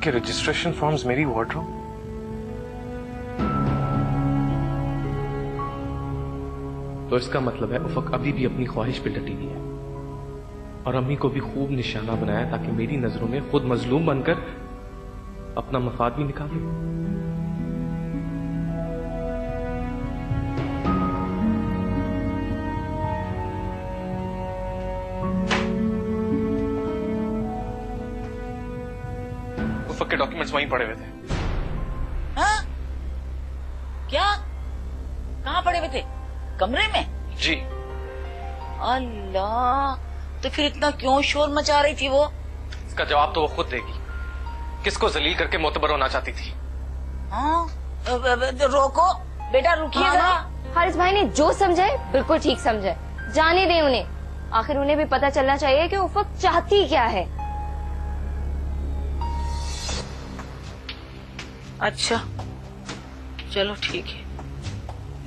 के registration forms मेरी wardrobe? तो इसका मतलब है उफक अभी भी अपनी ख्वाहिश पे डटी हुई है और अम्मी को भी खूब निशाना बनाया ताकि मेरी नजरों में खुद मजलूम बनकर अपना मफाद भी निकाले। उफक के डॉक्यूमेंट्स वहीं पड़े हुए थे। हाँ? क्या? कहाँ पड़े हुए थे? कमरे में? जी। अल्लाह, तो फिर इतना क्यों शोर मचा रही थी वो? इसका जवाब तो वो खुद देगी। किसको जलील करके मोतबर होना चाहती थी? हाँ? रोको बेटा, रुकिएगा। हारिस भाई ने जो समझा है बिल्कुल ठीक समझा है, जाने दें उन्हें। आखिर उन्हें भी पता चलना चाहिए कि उफक चाहती क्या है। अच्छा चलो ठीक है,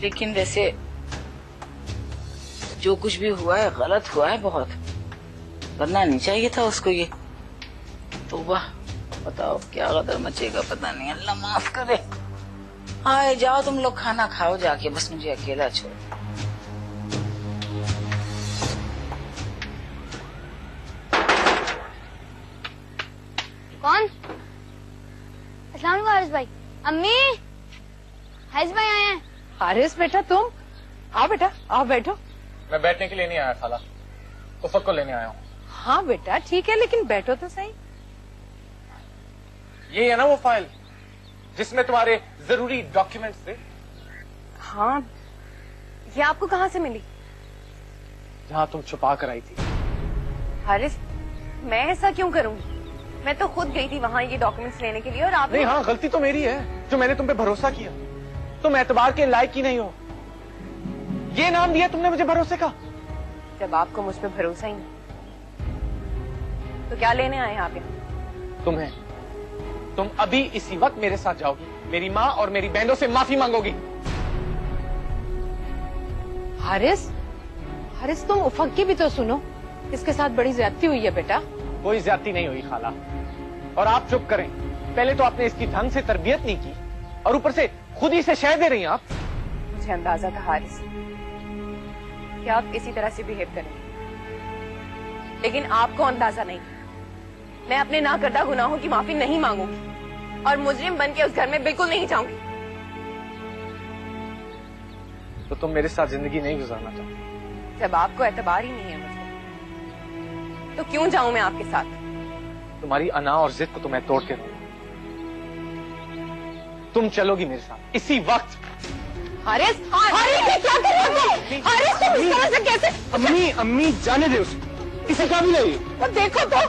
लेकिन वैसे जो कुछ भी हुआ है गलत हुआ है बहुत। करना नहीं चाहिए था उसको ये। तौबा, बताओ क्या गदर मचेगा पता नहीं, अल्लाह माफ करे। आए जाओ तुम लोग, खाना खाओ जाके, बस मुझे अकेला छोड़। कौन? अस्सलाम वालेकुम हारिस भाई। अम्मी, हारिस भाई आए हैं। हारिस बेटा, तुम आओ बेटा, आओ बैठो। मैं बैठने के लिए नहीं आया खाला, उफक को लेने आया हूँ। हाँ बेटा ठीक है, लेकिन बैठो तो सही। ये है ना वो फाइल जिसमें तुम्हारे जरूरी डॉक्यूमेंट्स थे? हाँ, ये आपको कहाँ से मिली? जहाँ तुम छुपा कर आई थी। हारिस, मैं ऐसा क्यों करूंगी? मैं तो खुद गई थी वहाँ ये डॉक्यूमेंट्स लेने के लिए, और आप नहीं, हाँ गलती तो मेरी है जो मैंने तुम पे भरोसा किया। तुम एतबार के लायक ही नहीं हो। ये नाम दिया तुमने मुझे भरोसे का। जब आपको मुझ पर भरोसा ही नहीं, तो क्या लेने आए हैं आप यहाँ? तुम्हें, तुम अभी इसी वक्त मेरे साथ जाओगी, मेरी माँ और मेरी बहनों से माफी मांगोगी। हारिस, हारिस तुम उफक की भी तो सुनो, इसके साथ बड़ी ज्यादती हुई है बेटा। कोई ज्यादती नहीं हुई खाला, और आप चुप करें। पहले तो आपने इसकी ढंग से तरबियत नहीं की और ऊपर से खुद ही से शह दे रही हैं आप। मुझे अंदाजा था हारिस कि आप इसी तरह से बिहेव करेंगे, लेकिन आपको अंदाजा नहीं। मैं अपने ना करदा गुनाहों की माफी नहीं मांगूंगी और मुजरिम बन के उस घर में बिल्कुल नहीं जाऊंगी। तो तुम मेरे साथ जिंदगी नहीं गुजारना चाहती? जब आपको एतबार ही नहीं है मुझे, तो क्यों जाऊं मैं आपके साथ? तुम्हारी अना और जिद को तो मैं तोड़ के रहूंगा। तुम चलोगी मेरे साथ इसी वक्त। हारिस, हारिस क्या कर रहे हो? हारिस तुम इस तरह से कैसे? अम्मी, अम्मी जाने दे उसे, किसी का भी नहीं। तो देखो तो,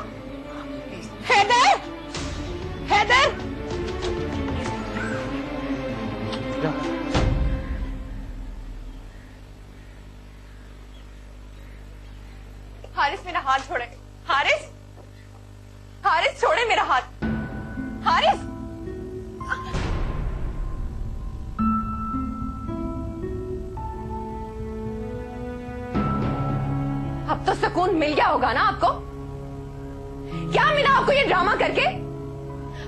हैदर, हैदर। हारिस मेरा हाथ छोड़े। हारिस, हारिस छोड़े मेरा हाथ। हारिस, अब तो सुकून मिल गया होगा ना आपको? क्या मिला आपको ये ड्रामा करके?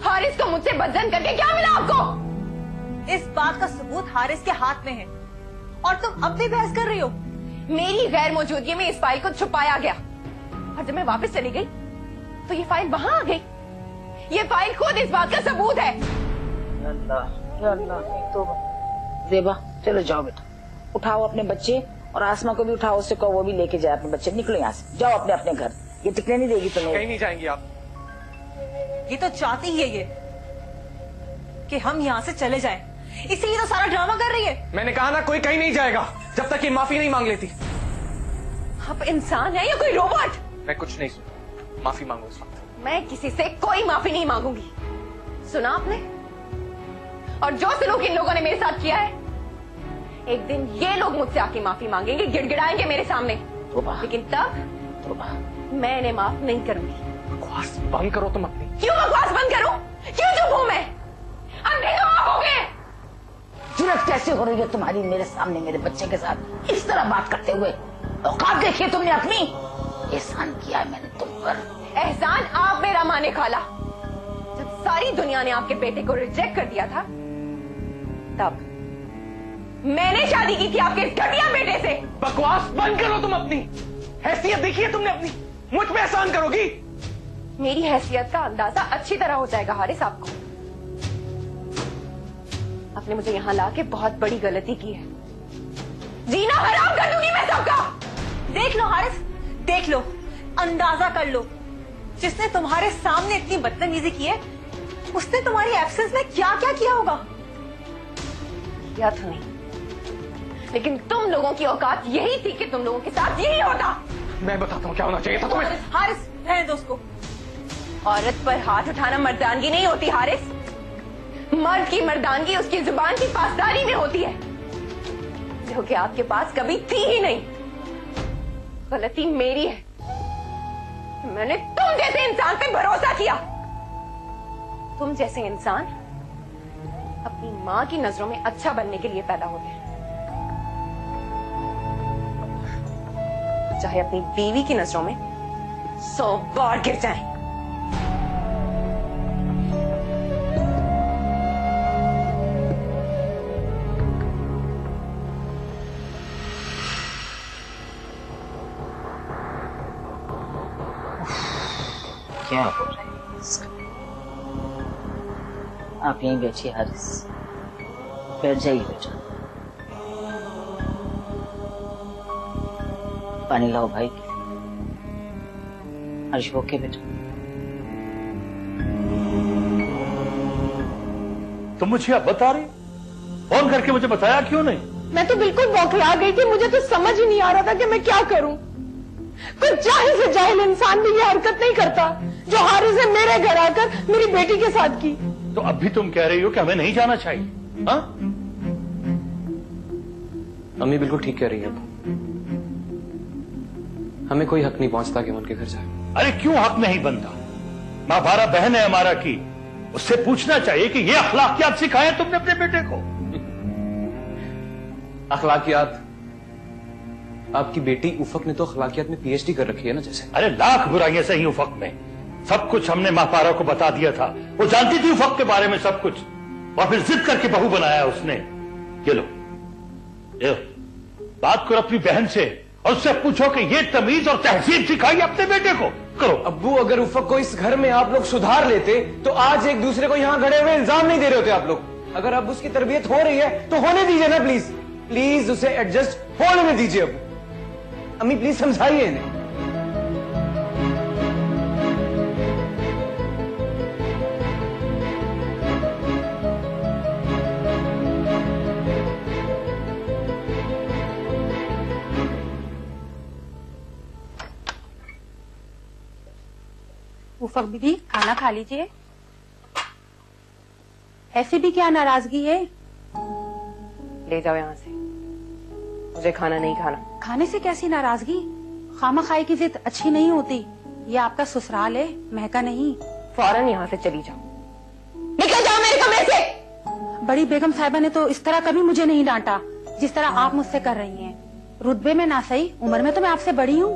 हारिस को मुझसे बदजन करके क्या मिला आपको? इस बात का सबूत हारिस के हाथ में है और तुम अब भी बहस कर रही हो। मेरी गैर मौजूदगी में इस फाइल को छुपाया गया और जब मैं वापस चली गई तो ये फाइल वहां आ गई। ये फाइल खुद इस बात का सबूत है। अल्लाह अल्लाह, तो जेबा चलो जाओ बेटा, उठाओ अपने बच्चे और आसमा को भी उठाओ, उससे कहो वो भी लेके जाए अपने बच्चे। निकलो यहाँ से, जाओ अपने अपने घर। ये टिकने नहीं देगी तुम्हें। कहीं नहीं जाएंगी आप। ये तो चाहती ही है ये कि हम यहाँ से चले जाएं, इसीलिए तो सारा ड्रामा कर रही है। मैंने कहा ना कोई कहीं नहीं जाएगा जब तक ये माफी नहीं मांग लेती। आप इंसान है या कोई रोबोट? मैं कुछ नहीं सुना, माफी मांगो इस वक्त। मैं किसी से कोई माफी नहीं मांगूंगी, सुना आपने? और जो सलूक इन लोगों ने मेरे साथ किया है, एक दिन ये लोग मुझसे आके माफी मांगेंगे, गिड़गिड़ाएंगे मेरे सामने, लेकिन तब मैं इन्हें माफ नहीं करूंगी। बकवास बंद करो तुम अपनी। क्यों बकवास बंद करूं? क्यों चुप हूं मैं? अंधे तो आप होंगे। जुर्रत कैसे हो रही है तुम्हारी मेरे सामने मेरे बच्चे के साथ इस तरह बात करते हुए? औकात देखिए तुमने अपनी। एहसान किया है मैंने तुम पर। एहसान आप मेरा माने खाला। जब सारी दुनिया ने आपके बेटे को रिजेक्ट कर दिया था, तब मैंने शादी की थी आपके इस घटिया बेटे से। बकवास बंद करो तुम अपनी। हैसियत देखी है तुमने अपनी, मुझ पे एहसान करोगी? मेरी हैसियत का अंदाजा अच्छी तरह हो जाएगा हारिस आपको। आपने मुझे यहां लाके बहुत बड़ी गलती की है। जीना हराम कर दूंगी मैं सबका। देख लो हारिस, देख लो, अंदाजा कर लो, जिसने तुम्हारे सामने इतनी बदतमीजी की है उसने तुम्हारी एब्सेंस में क्या क्या किया होगा। या तो नहीं, लेकिन तुम लोगों की औकात यही थी कि तुम लोगों के साथ यही होता। मैं बताता हूँ क्या होना चाहिए था तुम्हें। हारिस, रहने दो उसको। औरत पर हाथ उठाना मर्दानगी नहीं होती हारिस। मर्द की मर्दानगी उसकी जुबान की पासदारी में होती है, जो कि आपके पास कभी थी ही नहीं। गलती मेरी है, मैंने तुम जैसे इंसान पे भरोसा किया। तुम जैसे इंसान अपनी मां की नजरों में अच्छा बनने के लिए पैदा होते हैं, चाहे अपनी बीवी की नजरों में 100 बार गिर जाएं। क्या हो रहा है इसका? आप यहीं बैठिए हारिस, बैठ जाइए बेटा। पानी लाओ भाई। हर्ष ओके बेटा? तुम मुझे अब बता रही? फोन करके मुझे बताया क्यों नहीं? मैं तो बिल्कुल बौखला गई थी, मुझे तो समझ ही नहीं आ रहा था कि मैं क्या करूं। कोई जाहिल से जाहिल इंसान भी ये हरकत नहीं करता जो हारिस ने मेरे घर आकर मेरी बेटी के साथ की। तो अब भी तुम कह रही हो कि हमें नहीं जाना चाहिए? हाँ? अम्मी बिल्कुल ठीक कह रही है। हमें कोई हक नहीं पहुंचता कि हम उनके घर जाए। अरे क्यों हक नहीं बनता? माँ 12 बहन है हमारा की, उससे पूछना चाहिए कि ये अखलाकियात सिखाए तुमने अपने बेटे को। अखलाकियात? आपकी बेटी उफक ने तो अखलाकियात में पीएचडी कर रखी है ना जैसे। अरे लाख बुराइयां सही उफक में, सब कुछ हमने माँ 12 को बता दिया था। वो जानती थी उफक के बारे में सब कुछ, और फिर जिद करके बहू बनाया उसने। ये लो, बात करो अपनी बहन से और उससे पूछो कि ये तमीज और तहजीब सिखाई अपने बेटे को। करो। अब्बू, अगर उफक को इस घर में आप लोग सुधार लेते तो आज एक दूसरे को यहाँ खड़े हुए इल्जाम नहीं दे रहे होते आप लोग। अगर अब उसकी तरबियत हो रही है तो होने दीजिए ना प्लीज। प्लीज उसे एडजस्ट होने दीजिए। अब अम्मी प्लीज समझाइए इन्हें। उफक बीबी, खाना खा लीजिए। ऐसे भी क्या नाराजगी है? ले जाओ यहाँ से, मुझे खाना नहीं खाना। खाने से कैसी नाराजगी? खामा खाई की जिद अच्छी नहीं होती। ये आपका ससुराल है, महका नहीं। फौरन यहाँ से चली जाओ, निकल जाओ मेरे कमरे से। बड़ी बेगम साहिबा ने तो इस तरह कभी मुझे नहीं डांटा जिस तरह आप मुझसे कर रही हैं। रुतबे में ना सही, उम्र में तो मैं आपसे बड़ी हूँ।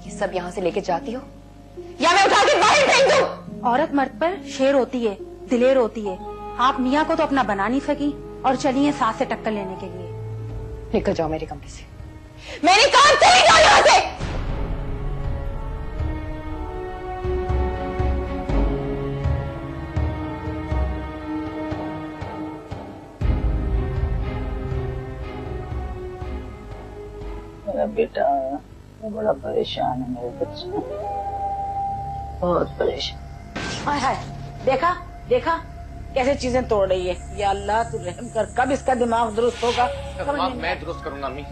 ये सब यहाँ से लेके जाती हो या मैं उठा के बाहर फेंक दूं? औरत मर्द पर शेर होती है, दिलेर होती है। आप मियाँ को तो अपना बना नहीं सकी और चलिए सास से टक्कर लेने के लिए। निकल जाओ मेरे कमरे से, मेरी कार चली जाओ यहाँ से। मेरा बेटा बड़ा परेशान है, मेरे बच्चे बहुत परेशान। हाय हाय, देखा देखा कैसे चीजें तोड़ रही है। या अल्लाह तू रहम कर, कब इसका दिमाग दुरुस्त होगा? मैं दुरुस्त करूंगा अम्मी।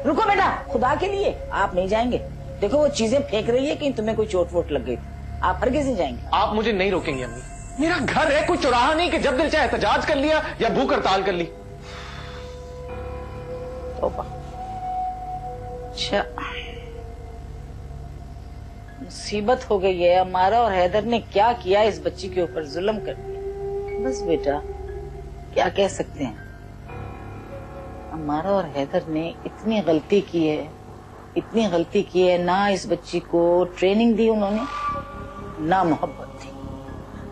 रुको बेटा, खुदा के लिए आप नहीं जाएंगे। देखो वो चीजें फेंक रही है कि तुम्हें कोई चोट वोट लग गई, आप हर कैसे जाएंगे? आप मुझे नहीं रोकेंगे अम्मी। मेरा घर है, कोई चौराहा नहीं कि जब दिल चाहे एहतजाज कर लिया या भूख हड़ताल कर ली। तौबा। अच्छा, मुसीबत हो गई है। हमारा और हैदर ने क्या किया, इस बच्ची के ऊपर जुल्म कर दिया। बस बेटा, क्या कह सकते हैं। हमारा और हैदर ने इतनी गलती की है, इतनी गलती की है। ना इस बच्ची को ट्रेनिंग दी उन्होंने, ना मोहब्बत दी।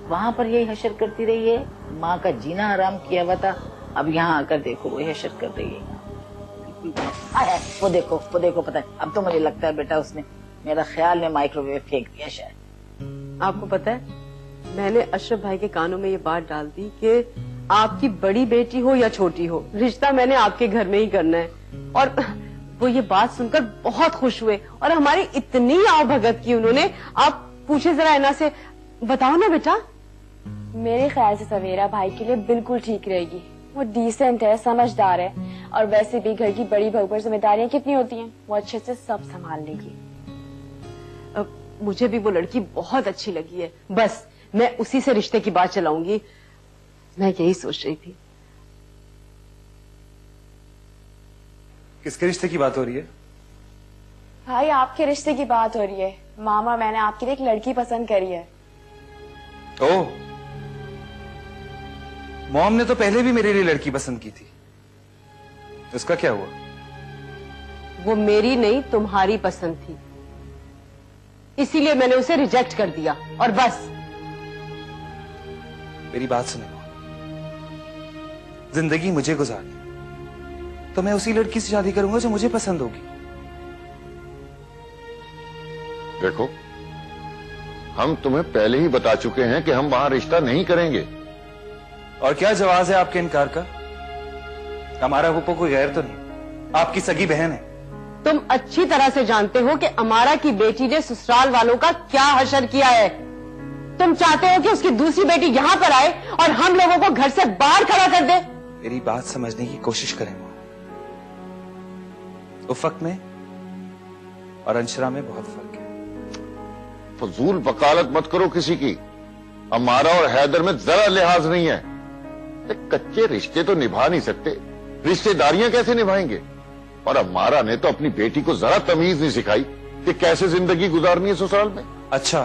वहां पर यही हशर करती रही है, माँ का जीना हराम किया हुआ था, अब यहाँ आकर देखो वही हशर कर रही है। वो देखो पता है, अब तो मुझे लगता है बेटा उसने मेरा ख्याल में माइक्रोवेव फेंक दिया शायद। आपको पता है, मैंने अशरफ भाई के कानों में ये बात डाल दी कि आपकी बड़ी बेटी हो या छोटी हो, रिश्ता मैंने आपके घर में ही करना है। और वो ये बात सुनकर बहुत खुश हुए और हमारी इतनी आओ भगत की उन्होंने। आप पूछे जरा इना से, बताओ ना बेटा। मेरे ख्याल से सवेरा भाई के लिए बिल्कुल ठीक रहेगी। वो डिसेंट है, समझदार है, और वैसे भी घर की बड़ी बहू पर जिम्मेदारियां कितनी होती हैं, वो अच्छे से सब संभाल लेगी। मुझे भी वो लड़की बहुत अच्छी लगी है, बस मैं उसी से रिश्ते की बात चलाऊंगी। मैं यही सोच रही थी। किसके रिश्ते की बात हो रही है? भाई आपके रिश्ते की बात हो रही है। मामा, मैंने आपके लिए एक लड़की पसंद करी है। ओह, मॉम ने तो पहले भी मेरे लिए लड़की पसंद की थी, उसका क्या हुआ? वो मेरी नहीं तुम्हारी पसंद थी, इसीलिए मैंने उसे रिजेक्ट कर दिया और बस। मेरी बात सुने, जिंदगी मुझे गुजारनी तो मैं उसी लड़की से शादी करूंगा जो मुझे पसंद होगी। देखो, हम तुम्हें पहले ही बता चुके हैं कि हम वहां रिश्ता नहीं करेंगे। और क्या जवाब है आपके इनकार का? हमारा वो कोई गैर तो नहीं, आपकी सगी बहन है। तुम अच्छी तरह से जानते हो कि अमारा की बेटी ने ससुराल वालों का क्या हशर किया है। तुम चाहते हो कि उसकी दूसरी बेटी यहाँ पर आए और हम लोगों को घर से बाहर खड़ा कर दे। मेरी बात समझने की कोशिश करें। उफक में और अंशरा में बहुत फर्क है। फजूल वकालत मत करो किसी की। अमारा और हैदर में जरा लिहाज नहीं है। कच्चे रिश्ते तो निभा नहीं सकते, रिश्तेदारियां कैसे निभाएंगे? और अमारा ने तो अपनी बेटी को जरा तमीज नहीं सिखाई कि कैसे जिंदगी गुजारनी है ससुराल में। अच्छा,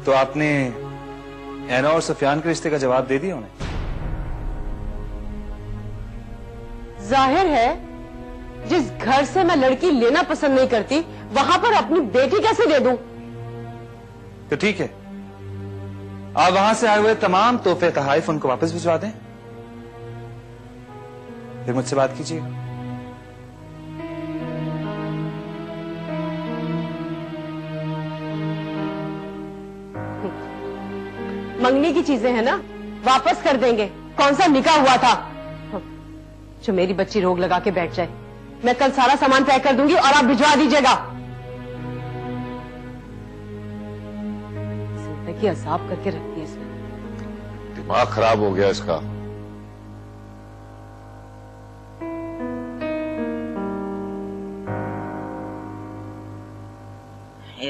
तो आपने ऐना और सुफियान के रिश्ते का जवाब दे दिया उन्हें? जाहिर है, जिस घर से मैं लड़की लेना पसंद नहीं करती, वहां पर अपनी बेटी कैसे दे दूं? तो ठीक है, आप वहां से आए हुए तमाम तोहफे तहाइफ उनको वापस भिजवा दें, फिर मुझसे बात कीजिएगा। मंगनी की चीजें हैं ना, वापस कर देंगे। कौन सा निकाह हुआ था जो मेरी बच्ची रोग लगा के बैठ जाए? मैं कल सारा सामान पैक कर दूंगी और आप भिजवा दीजिएगा। जिंदगी अजाब करके रखती है इसने। दिमाग खराब हो गया इसका।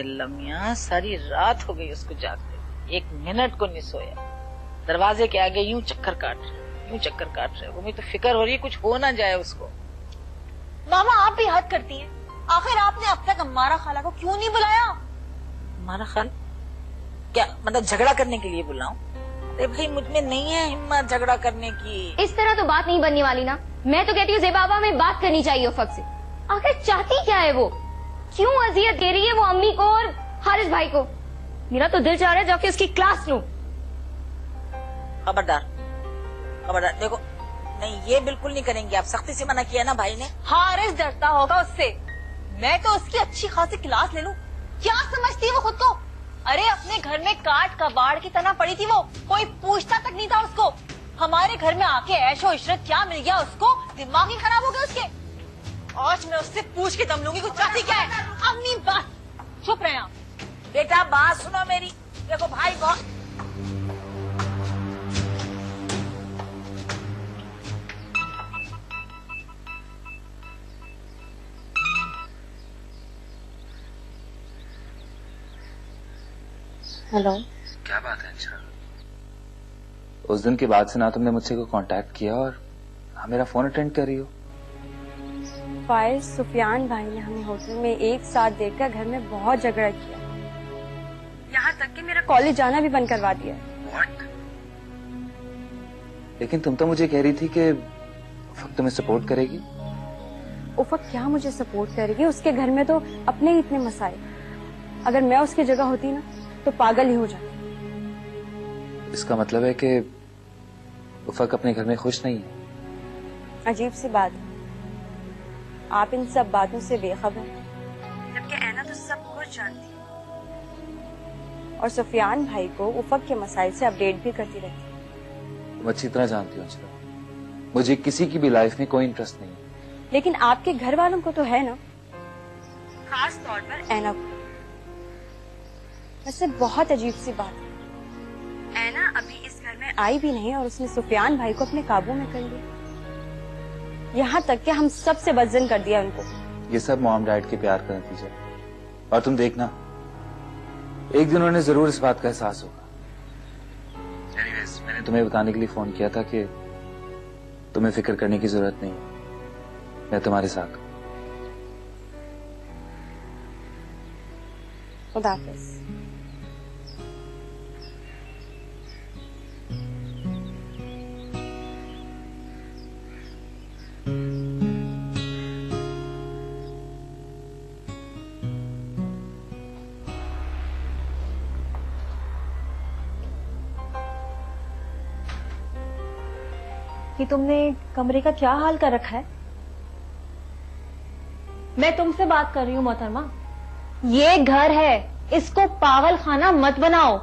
लम्या सारी रात हो गई उसको जागते, एक मिनट को नहीं सोया। दरवाजे के आगे यूं चक्कर काट रहे। वो मुझे तो फिक्र हो रही है कुछ हो ना जाए उसको। मामा, आप भी हद करती हैं। आखिर आपने अब तक अम्मारा खाला को क्यों नहीं बुलाया? हमारा खाल क्या मतलब झगड़ा करने के लिए बुलाऊं? अरे भाई, मुझ में नहीं है हिम्मत झगड़ा करने की। इस तरह तो बात नहीं बनने वाली ना। मैं तो कहती हूँ ज़ेबाबा में बात करनी चाहिए उफक से। आखिर चाहती क्या है वो? क्यों अजियत दे रही है वो अम्मी को और हारिस भाई को? मेरा तो दिल चाह रहा है जाके उसकी क्लास लूं। खबरदार देखो, नहीं ये बिल्कुल नहीं करेंगे आप। सख्ती से मना किया ना भाई ने। हारिस डरता होगा उससे। मैं तो उसकी अच्छी खासी क्लास ले लूं। क्या समझती है वो खुद को? अरे अपने घर में काट कबाड़ की तरह पड़ी थी वो, कोई पूछता तक नहीं था उसको। हमारे घर में आके ऐशो इशरत क्या मिल गया उसको? दिमाग ही खराब हो गया उसके। आज मैं उससे पूछ के दम लूंगी कुछ चाहती क्या है। अम्मी बस चुप रहे आप। बेटा बात सुनो मेरी। देखो भाई बहुत हेलो, क्या बात है अंशरा? उस दिन के बाद से ना तुमने मुझसे कोई कांटेक्ट किया और मेरा फोन अटेंड कर रही हो। फाइज, सुफियान भाई ने हमें होटल में एक साथ देखकर घर में बहुत झगड़ा किया, यहाँ तक कि मेरा कॉलेज जाना भी बंद करवा दिया। What? लेकिन तुम तो मुझे कह रही थी कि उफक तुम्हें सपोर्ट करेगी। उफक क्या मुझे सपोर्ट करेगी? उसके घर में तो अपने ही इतने मसाइल। अगर मैं उसकी जगह होती ना तो पागल ही हो जाती। इसका मतलब है कि उफक अपने घर में खुश नहीं है। अजीब सी बात है, आप इन सब बातों से बेखबर हैं, जबकि ऐना तो सब कुछ जानती है और सुफियान भाई को उफक के मसाइल से अपडेट भी करती रहती है। तुम अच्छी तरह जानती हो अंशुला, मुझे किसी की भी लाइफ में कोई इंटरेस्ट नहीं है। लेकिन आपके घर वालों को तो है ना, खास तौर पर ऐना को। वैसे बहुत अजीब सी बात है, ऐना अभी इस घर में आई भी नहीं और उसने सुफियान भाई को अपने काबू में कर लिया, यहाँ तक कि हम सबसे बदजन कर दिया उनको। ये सब मॉम डैड के प्यार का नतीजा है, और तुम देखना एक दिन उन्हें जरूर इस बात का एहसास होगा। एनीवेज, मैंने तुम्हें बताने के लिए फोन किया था कि तुम्हें फिक्र करने की जरूरत नहीं, मैं तुम्हारे साथ हूं। खुदा हाफिज। कि तुमने कमरे का क्या हाल कर रखा है? मैं तुमसे बात कर रही हूँ मोहतरमा, ये घर है, इसको पागल खाना मत बनाओ।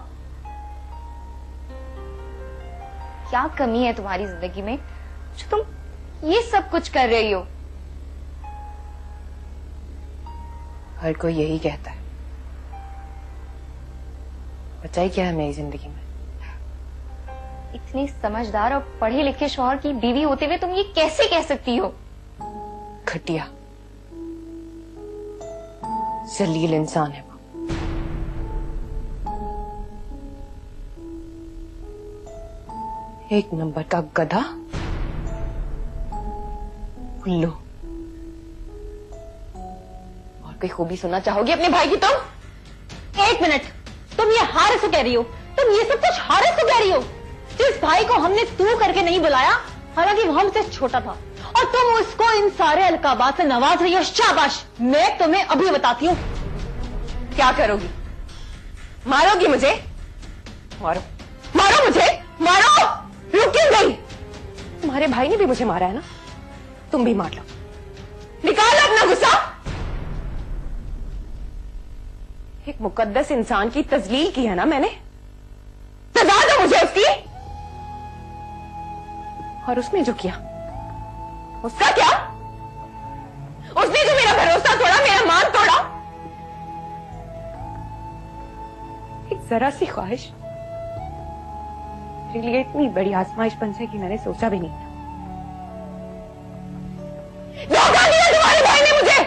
क्या कमी है तुम्हारी जिंदगी में जो तुम ये सब कुछ कर रही हो? हर कोई यही कहता है, बचा ही क्या है मेरी जिंदगी में। इतनी समझदार और पढ़े लिखे शौहर की बीवी होते हुए तुम ये कैसे कह सकती हो? घटिया जलील इंसान है वो। एक नंबर का गधा, उल्लू। और कोई खूबी सुनना चाहोगी अपने भाई की तुम? एक मिनट, तुम ये हारिस को कह रही हो? तुम ये सब कुछ हारिस को कह रही हो? जिस भाई को हमने तू करके नहीं बुलाया, हालांकि वो हमसे छोटा था, और तुम उसको इन सारे अलकाबात से नवाज रही हो। शाबाश, मैं तुम्हें अभी बताती हूँ। क्या करोगी? मारोगी मुझे? मारो, मारो मुझे, मारो। रुक क्यों गई? तुम्हारे भाई ने भी मुझे मारा है ना, तुम भी मार लो। निकालो अपना गुस्सा। एक मुकद्दस इंसान की तजलील की है ना मैंने, सजा दो मुझे उसकी। और उसने जो किया, उसका क्या? उसने जो मेरा भरोसा तोड़ा, मेरा मान तोड़ा। एक जरा सी ख्वाहिश मेरे लिए इतनी बड़ी आजमाइश बन जाएगी, मैंने सोचा भी नहीं था। धोखा दिया तुम्हारे भाई ने मुझे।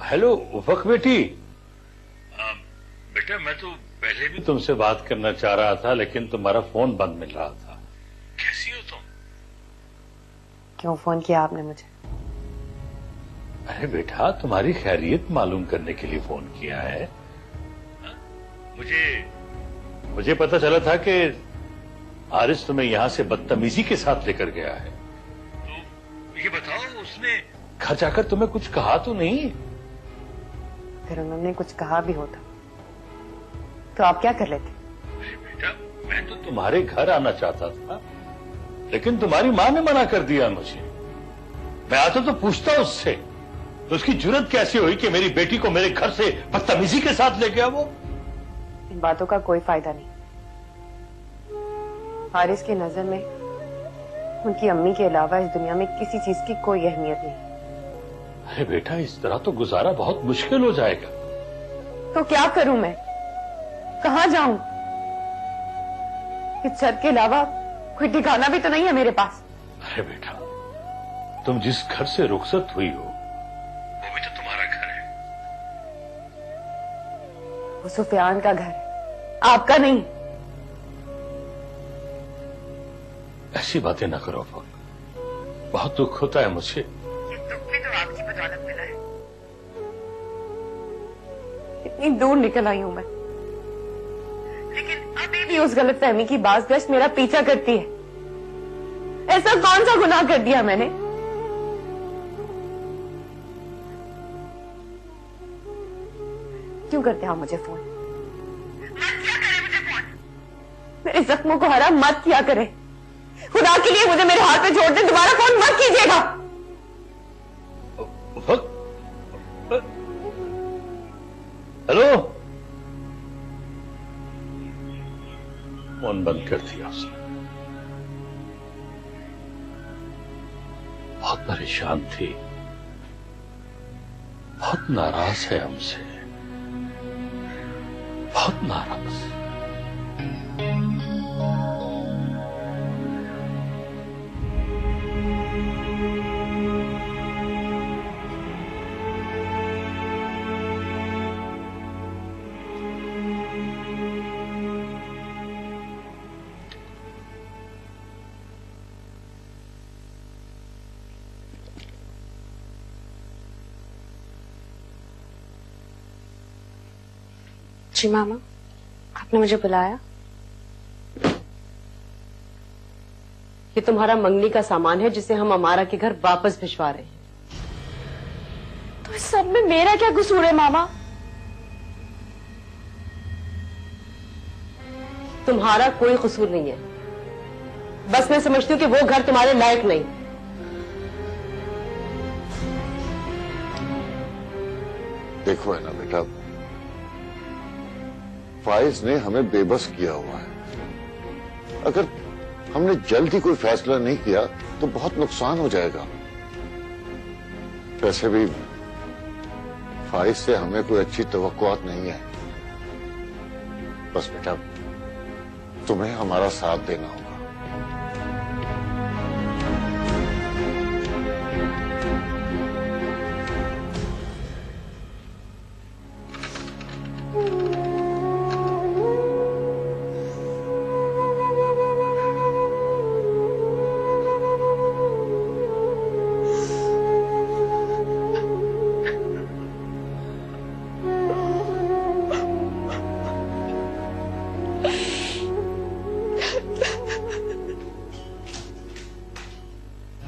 हेलो उफक बेटी। बेटा मैं तो पहले भी तुमसे बात करना चाह रहा था, लेकिन तुम्हारा फोन बंद मिल रहा था। कैसी हो तुम? क्यों फोन किया आपने मुझे? अरे बेटा, तुम्हारी खैरियत मालूम करने के लिए फोन किया है। मुझे पता चला था कि आरिस तुम्हें यहां से बदतमीजी के साथ लेकर गया है। तो ये बताओ, उसने घर जाकर तुम्हें कुछ कहा तो नहीं? अगर उन्होंने कुछ कहा भी होता तो आप क्या कर लेते? बेटा, मैं तो तुम्हारे घर आना चाहता था, लेकिन तुम्हारी मां ने मना कर दिया मुझे। मैं आता तो पूछता उससे, तो उसकी जुर्रत कैसे हुई कि मेरी बेटी को मेरे घर से बदतमीजी के साथ ले गया वो? इन बातों का कोई फायदा नहीं। हारिस की नजर में उनकी अम्मी के अलावा इस दुनिया में किसी चीज की कोई अहमियत नहीं। अरे बेटा, इस तरह तो गुजारा बहुत मुश्किल हो जाएगा। तो क्या करूं मैं? कहां जाऊं? इस छत के अलावा कोई ठिकाना भी तो नहीं है मेरे पास। अरे बेटा, तुम जिस घर से रुखसत हुई हो वो भी तो तुम्हारा घर है। वो सुफियान का घर है, आपका नहीं। ऐसी बातें ना करो फक, बहुत दुख होता है मुझे। ये दुख भी तो आपकी बदौलत मिला है। इतनी दूर निकल आई हूं मैं, लेकिन अभी भी उस गलतफहमी की बाज़गश्त मेरा पीछा करती है। ऐसा कौन सा गुनाह कर दिया मैंने? क्यों करते हैं आप मुझे फोन? मत किया करें मुझे फोन। मेरे जख्मों को हरा मत किया करें। खुदा के लिए मुझे मेरे हाथ पे छोड़ दे, दोबारा फोन मत कीजिएगा। हेलो, फोन बंद कर दिया उसने। बहुत परेशान थी, बहुत नाराज है हमसे, बहुत नाराज। जी मामा, आपने मुझे बुलाया? ये तुम्हारा मंगनी का सामान है जिसे हम अमारा के घर वापस भिजवा रहे हैं। तो इस सब में मेरा क्या कसूर है मामा? तुम्हारा कोई कसूर नहीं है, बस मैं समझती हूँ कि वो घर तुम्हारे लायक नहीं। देखो है ना बेटा, फाइज ने हमें बेबस किया हुआ है। अगर हमने जल्द ही कोई फैसला नहीं किया तो बहुत नुकसान हो जाएगा। वैसे भी फाइज से हमें कोई अच्छी तवक्कुआत नहीं है। बस बेटा, तुम्हें हमारा साथ देना होगा।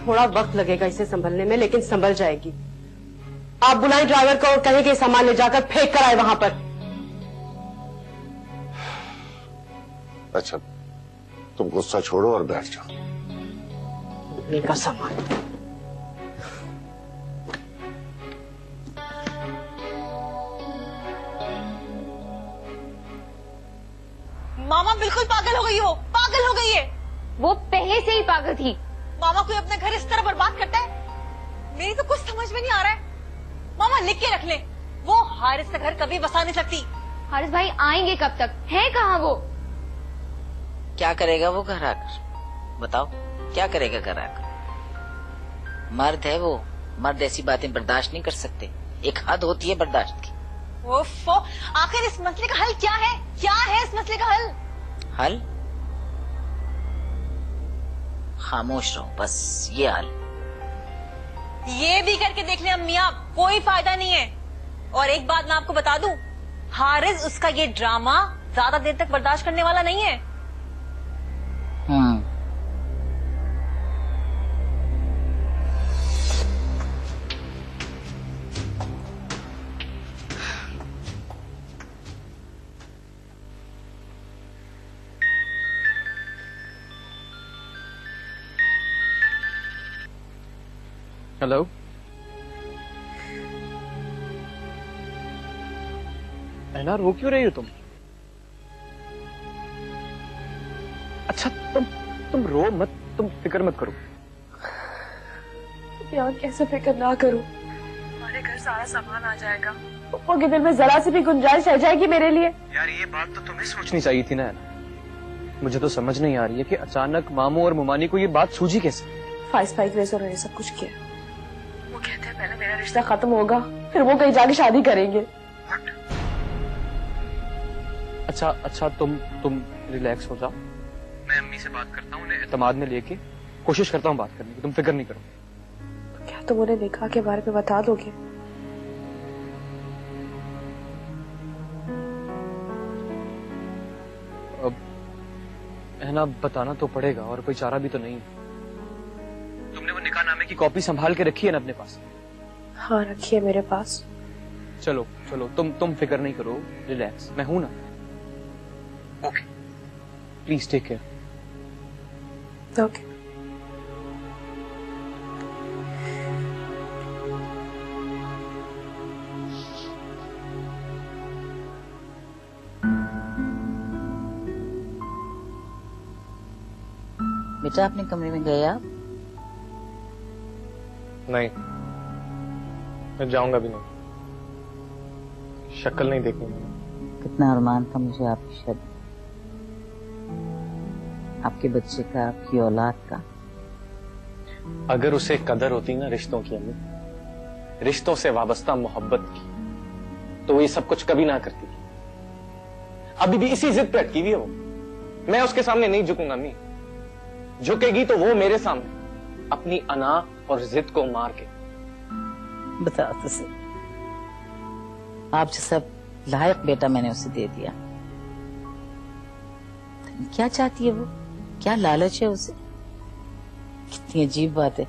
थोड़ा वक्त लगेगा इसे संभलने में, लेकिन संभल जाएगी। आप बुलाएं ड्राइवर को और कहें कि सामान ले जाकर फेंक कर आए वहां पर। अच्छा, तुम गुस्सा छोड़ो और बैठ जाओ। का सामान मामा बिल्कुल पागल हो गई हो, पागल हो गई है। वो पहले से ही पागल थी। मामा कोई अपना घर इस तरह बर्बाद करता है? मेरी तो कुछ समझ में नहीं आ रहा है। मामा लिख के रख ले, वो हारिस का घर कभी बसा नहीं सकती। हारिस भाई आएंगे कब तक? है कहाँ वो? क्या करेगा वो घर आकर? बताओ, क्या करेगा घर आकर? मर्द है वो, मर्द ऐसी बातें बर्दाश्त नहीं कर सकते। एक हद होती है बर्दाश्त की। ओफो, आखिर इस मसले का हल क्या है? क्या है इस मसले का हल? हल? खामोश रहो, बस ये हाल। ये भी करके देख ले अम्मी आप, कोई फायदा नहीं है। और एक बात मैं आपको बता दूं, हारिस उसका ये ड्रामा ज्यादा देर तक बर्दाश्त करने वाला नहीं है। हेलो, ऐना रो क्यों रही हो तुम? अच्छा तुम रो मत, तुम फिक्र मत करो। यार कैसे फिक्र ना करूं, हमारे घर सारा सामान आ जाएगा, पप्पा के दिल में जरा सी भी गुंजाइश रह जाएगी मेरे लिए। यार ये बात तो तुम्हें सोचनी चाहिए थी ना। मुझे तो समझ नहीं आ रही है कि अचानक मामू और मुमानी को ये बात सूझी कैसे। फाइज भाई की वजह से उन्होंने सब कुछ किया। वो कहते हैं पहले मेरा रिश्ता खत्म होगा, फिर वो कहीं जाके शादी करेंगे। अच्छा तुम रिलैक्स हो जाओ, मैं अम्मी से बात करता हूँ, उन्हें एतमाद में लेके कोशिश करता हूँ बात करने की, तुम फिक्र नहीं करो। तो क्या तुम उन्हें निकाह के बारे में बता दोगे? अब है ना, बताना तो पड़ेगा और कोई चारा भी तो नहीं। तुमने वो निकाहनामे की कॉपी संभाल के रखी है ना अपने पास? हाँ रखी है मेरे पास। चलो तुम फिक्र नहीं करो, रिलैक्स, मैं हूं ना। Okay, please take care. Okay. बेटा अपने कमरे में गए आप? नहीं, मैं जाऊंगा भी नहीं, शक्ल नहीं देखनी मैंने। कितना अरमान था मुझे आपकी शादी, आपके बच्चे का, आपकी औलाद का। अगर उसे कदर होती ना रिश्तों की, अम्मी, रिश्तों से वाबस्ता मोहब्बत की, तो वो ये सब कुछ कभी ना करती। अभी भी इसी जिद पे अटकी हुई है वो। मैं उसके सामने नहीं झुकूंगा अम्मी, झुकेगी तो वो मेरे सामने, अपनी अना और जिद को मार के। बताओ तो सही, आप जो सब लायक बेटा मैंने उसे दे दिया, क्या चाहती है वो, क्या लालच है उसे? कितनी अजीब बात है।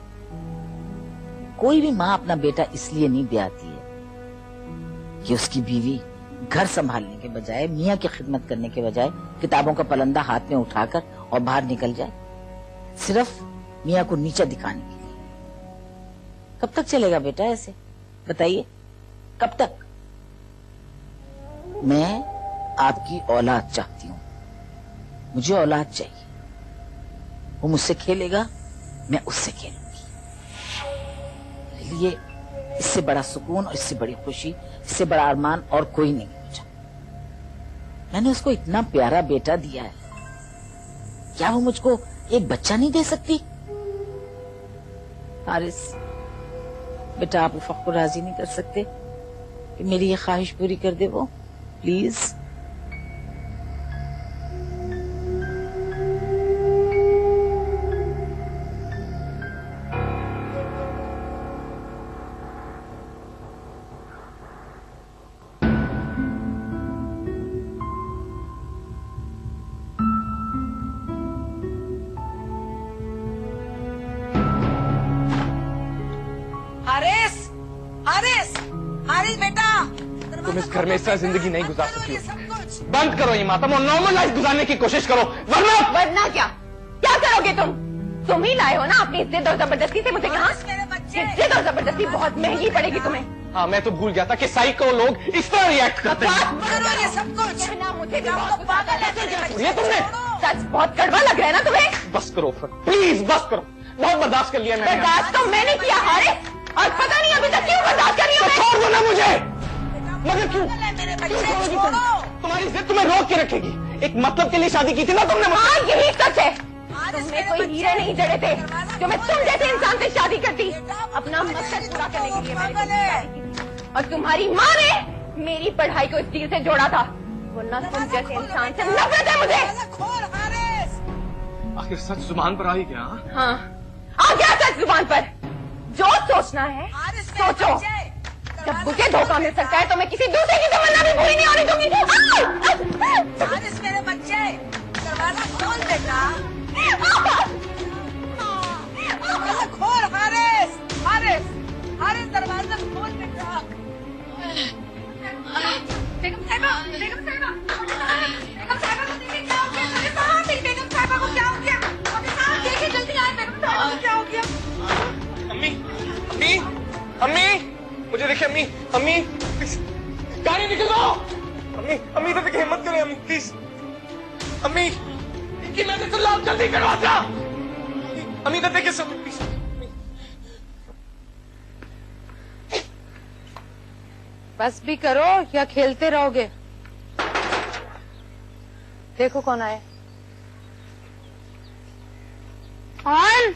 कोई भी माँ अपना बेटा इसलिए नहीं ब्याहती है कि उसकी बीवी घर संभालने के बजाय, मियाँ की खिदमत करने के बजाय किताबों का पलंदा हाथ में उठाकर और बाहर निकल जाए, सिर्फ मियाँ को नीचा दिखाने के लिए। कब तक चलेगा बेटा ऐसे, बताइए, कब तक? मैं आपकी औलाद चाहती हूँ, मुझे औलाद चाहिए। वो मुझसे खेलेगा, मैं उससे खेलूंगी। मेरे लिए इससे बड़ा सुकून और इससे बड़ी खुशी, इससे बड़ा अरमान और कोई नहीं मुझे। मैंने उसको इतना प्यारा बेटा दिया है, क्या वो मुझको एक बच्चा नहीं दे सकती? हारिस बेटा, आप उफक को राजी नहीं कर सकते कि मेरी ये ख्वाहिश पूरी कर दे वो, प्लीज? हारिस, हारिस, हारिस बेटा, तुम इस घर में इस तरह जिंदगी नहीं गुजार सकती हो। बंद करो ये मातम और नॉर्मल लाइफ गुजारने की कोशिश करो, वरना क्या करोगे तुम ही लाए हो ना अपनी जिद और जबरदस्ती से मुझे कहा। जिद और जबरदस्ती बहुत महंगी पड़ेगी तुम्हें। हाँ, मैं तो भूल गया था कि साइको लोग इस तरह रिएक्ट करते हैं। ये सब कुछ मुझे पागल है। ये तुमने सच बहुत कड़वा लग रहा है ना तुम्हें। बस करो प्लीज, बस करो, बहुत बर्दाश्त कर लिया मैंने। बर्दाश्त तो मैंने किया हारिस, और पता नहीं अभी तक क्यों बर्दाश्त कर रही हूँ। छोड़ दो ना मुझे। मगर क्यों छोड़ोगी तुम? तुम्हारी जिद तुम्हें रोक के रखेगी। एक मतलब के लिए शादी की थी ना तुमने। हाँ यही सच है, तुम्हें कोई हीरे नहीं जड़े थे जो मैं तुम जैसे इंसान से शादी करती, अपना मकसद पूरा करने के लिए मैंने शादी की। और तुम्हारी माँ ने मेरी पढ़ाई को इस डील से जोड़ा था, वरना तुम जैसे इंसान से नफरत है मुझे। आखिर सच जुबान पर आ ही गया। हाँ आ गया सच जुबान पर। जो सोचना है सोचो, जब मुझे धोखा मिल सकता है तो मैं किसी दूसरे की तमन्ना भी पूरी नहीं होने दूंगी। हारिस मेरे बच्चे, दरवाजा खोल बेटा, खोल हारिस, हारिस, हारिस दरवाजा खोल बेटा। बेगम साहिबा, बेगम साहिबा, बेगम साहिबा को देखिए क्या हो गया। बेगम साहिबा को क्या हो गया? देखिए जल्दी आए, बेगम साहिबा को क्या हो गया? अम्मी, अम्मी, अम्मी मुझे देखिए अम्मी, अम्मी प्लीज गाड़ी निकल दो। अम्मी अम्मी तो देखिए हिम्मत करें अम्मी प्लीज। अम्मी इनकी मैंने सुन ला जल्दी करवा दिया। अम्मी तो देखिए सब प्लीज। बस भी करो या खेलते रहोगे? देखो कौन आए। कौन?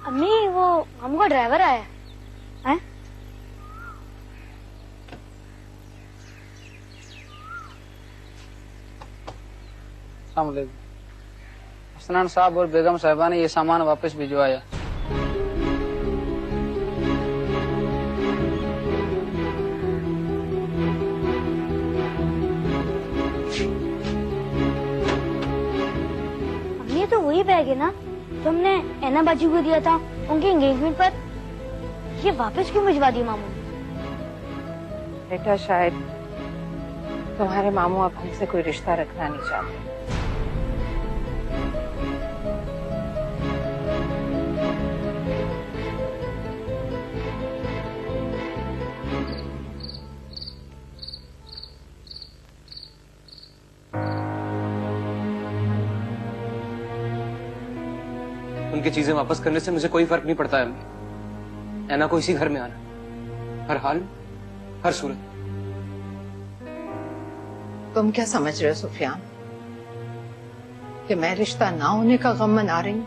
अम्मी वो हमको ड्राइवर आया है। हसनैन साहब और बेगम साहिबा ने ये सामान वापस भिजवाया। अम्मी तो वही बैग है ना जो हमने ऐना बाजी को दिया था उनके एंगेजमेंट पर। ये वापस क्यों भिजवा दी मामू? बेटा शायद तुम्हारे मामू अब हमसे कोई रिश्ता रखना नहीं चाहते। उनकी चीजें वापस करने से मुझे कोई फर्क नहीं पड़ता है अम्मी। ऐना को इसी घर में आना, हर हाल हर सूरत। तुम क्या समझ रहे हो सुफियान कि मैं रिश्ता ना होने का गम मना रही हूं?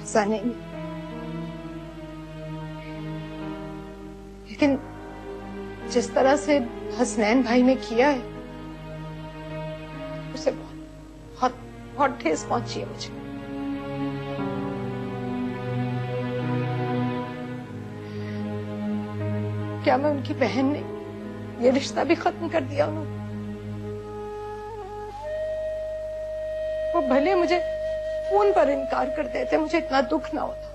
ऐसा नहीं, लेकिन जिस तरह से हसनैन भाई ने किया है उसे बहुत बहुत ठेस पहुंची है मुझे। क्या मैं उनकी बहन ने ये रिश्ता भी खत्म कर दिया उन्होंने? वो भले मुझे फोन पर इनकार कर देते, मुझे इतना दुख ना होता,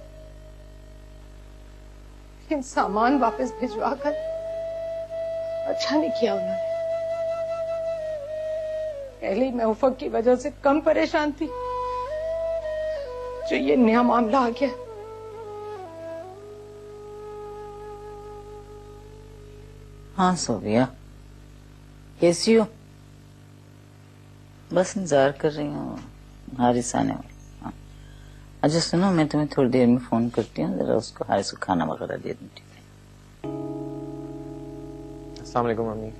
लेकिन सामान वापस भिजवा कर अच्छा नहीं किया उन्होंने। पहले ही मैं उफक की वजह से कम परेशान थी, जो ये नया मामला आ गया। हाँ सोफिया, कैसी हो? बस इंतजार कर रही हूँ हारिस आने वाले। हाँ अच्छा सुनो, मैं तुम्हें थोड़ी देर में फोन करती हूँ, जरा उसको हारिस को खाना वगैरह दे दूँ। ठीक है? अस्सलाम वालेकुम अम्मी।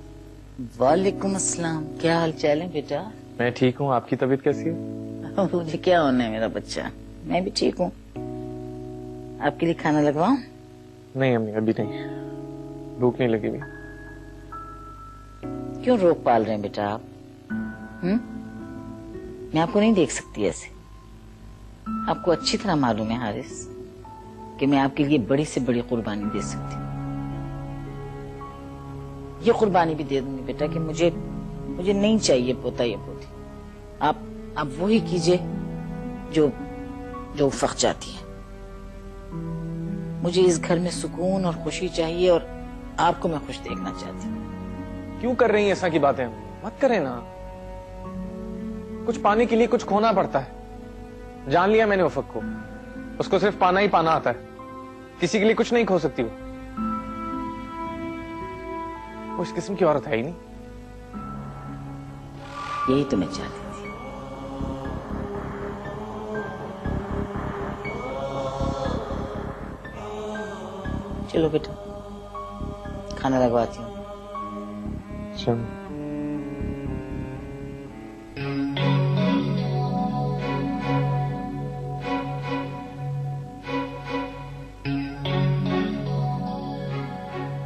वालेकुम अस्सलाम। क्या हाल चाल है बेटा? मैं ठीक हूँ, आपकी तबीयत कैसी है? मुझे क्या होना है मेरा बच्चा, मैं भी ठीक हूँ। आपके लिए खाना लगवाऊं? नहीं अम्मी अभी नहीं, भूख नहीं लगी भी। क्यों रोक पाल रहे हैं बेटा आप? मैं आपको नहीं देख सकती ऐसे। आपको अच्छी तरह मालूम है हारिस कि मैं आपके लिए बड़ी से बड़ी कुर्बानी दे सकती हूँ। ये कुर्बानी भी दे दूंगी बेटा कि मुझे नहीं चाहिए पोता या पोती। आप वही कीजिए जो उफक चाहती है। मुझे इस घर में सुकून और खुशी चाहिए और आपको मैं खुश देखना चाहती हूँ। क्यों कर रही हैं ऐसा की बातें? मत करें ना, कुछ पाने के लिए कुछ खोना पड़ता है। जान लिया मैंने उफक को, उसको सिर्फ पाना ही पाना आता है, किसी के लिए कुछ नहीं खो सकती वो इस किस्म की औरत है ही नहीं। यही तो मैं चाहती थी। चलो बेटा खाना लगवाती हूँ।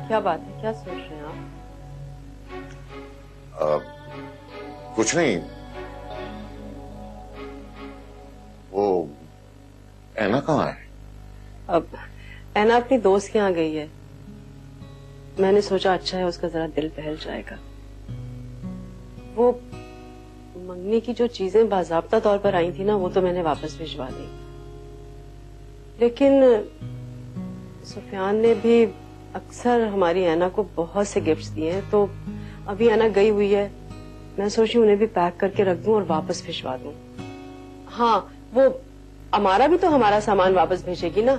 क्या बात है, क्या सोच रहे हैं आप? कुछ नहीं, वो ऐना कहाँ है? अब ऐना अपनी दोस्त के यहाँ गई है। मैंने सोचा अच्छा है उसका जरा दिल बहल जाएगा। वो मंगनी की जो चीजें बाज़ाब्ता तौर पर आई थी ना, वो तो मैंने वापस भिजवा दी, लेकिन सुफियान ने भी अक्सर हमारी ऐना को बहुत से गिफ्ट्स दिए हैं, तो अभी ऐना गई हुई है, मैं सोची उन्हें भी पैक करके रख दूं और वापस भिजवा दूं। हाँ वो अमारा भी तो हमारा सामान वापस भेजेगी ना।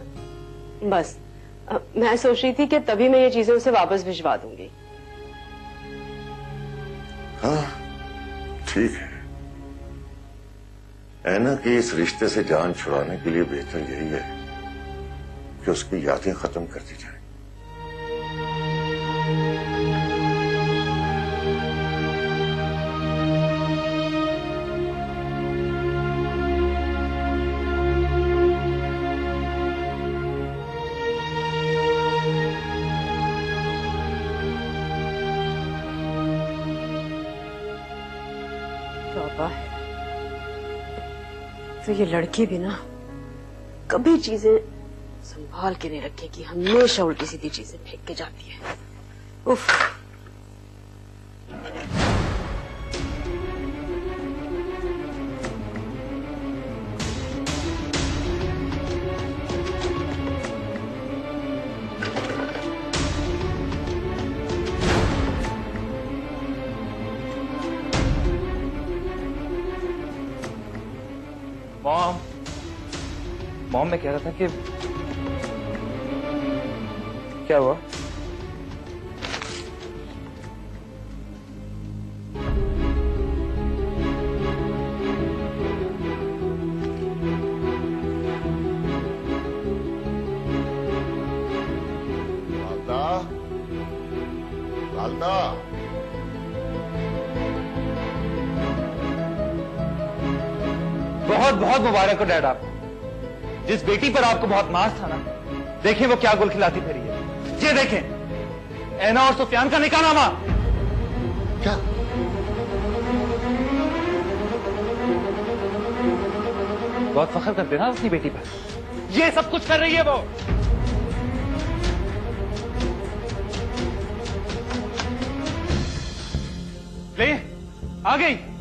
बस मैं सोच रही थी कि तभी मैं ये चीजें उसे वापस भिजवा दूंगी। हाँ ठीक है, ऐना के इस रिश्ते से जान छुड़ाने के लिए बेहतर यही है कि उसकी यादें खत्म कर दी जाए। तो ये लड़की भी ना कभी चीजें संभाल के नहीं रखेगी, हमेशा उल्टी सीधी चीजें फेंक के जाती है। उफ। मॉम मैं कह रहा था कि क्या हुआ? लालदा, लालदा, बहुत बहुत मुबारक हो डैड आपको। जिस बेटी पर आपको बहुत मास था ना, देखें वो क्या गुल खिलाती फिरी है। ये देखें, ऐना और सुफियान का निकाहनामा। क्या? बहुत फख्र करते ना अपनी बेटी पर। ये सब कुछ कर रही है वो। ले आ गई।